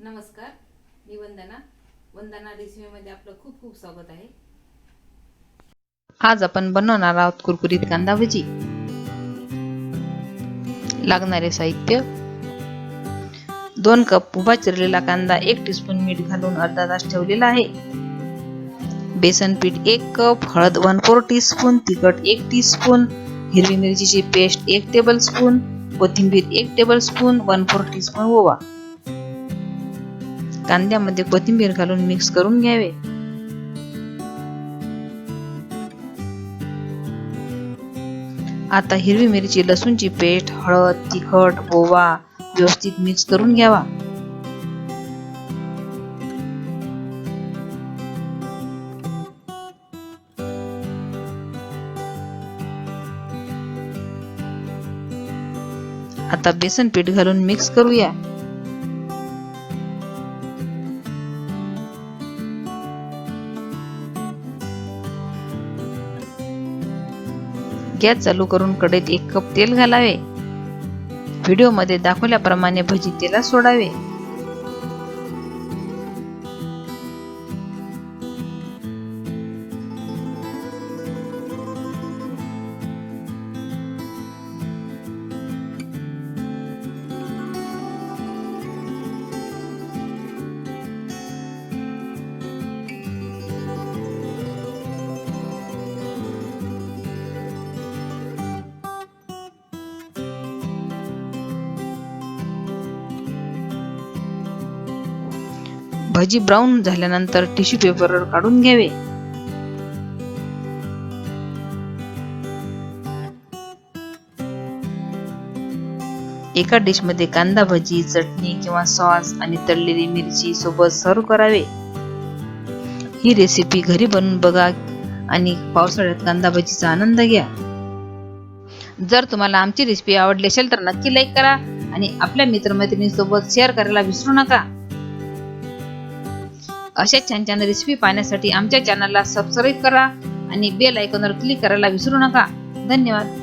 नमस्कार, मी वंदना रेसिपीमध्ये आपलं खूप खूप स्वागत आहे। आज आपण बनवणार आहोत कुरकुरीत कांदा भजी। लागणारे साहित्य: 2 कप उभा चिरलेला कांदा, 1 टीस्पून मीठ घालून अर्धा तास ठेवलेला आहे। बेसन पीठ 1 कप, हळद 1/4 टीस्पून, तिखट 1 टीस्पून, हिरवी मिरचीची पेस्ट 1 टेबलस्पून, कोथिंबीर 1 टेबलस्पून, 1/4 टीस्पून ओवा। कांद्यामध्ये कोथिंबीर घालून मिक्स करून घ्यावे। आता हिरवी मिरची, लसूणची पेस्ट, हळद, तिखट, ओवा व्यवस्थित मिक्स करून घ्यावा। आता बेसन पीठ घालून मिक्स करूया। गॅस चालू करून कढईत 1 कप तेल घालावे। व्हिडिओ मध्ये दाखवल्याप्रमाणे भजी तेलात सोडावे। भजी ब्राऊन झाल्यानंतर टिश्यू पेपरवर काढून घ्यावे। एका डिश मध्ये कांदा भजी, चटणी किंवा सॉस आणि तळलेली मिरची सोबत सर्व करावे। ही रेसिपी घरी बनवून बघा आणि पावसाळ्यात कांदा भजीचा आनंद घ्या। जर तुम्हाला आमची रेसिपी आवडली असेल तर नक्की लाईक करा आणि आपल्या मित्रमैत्रिणींसोबत शेअर करायला विसरू नका। अशा छान रेसिपी पाहण्यासाठी आमच्या चॅनलला सबस्क्राईब करा आणि बेल आयकॉनवर क्लिक करायला विसरू नका। धन्यवाद।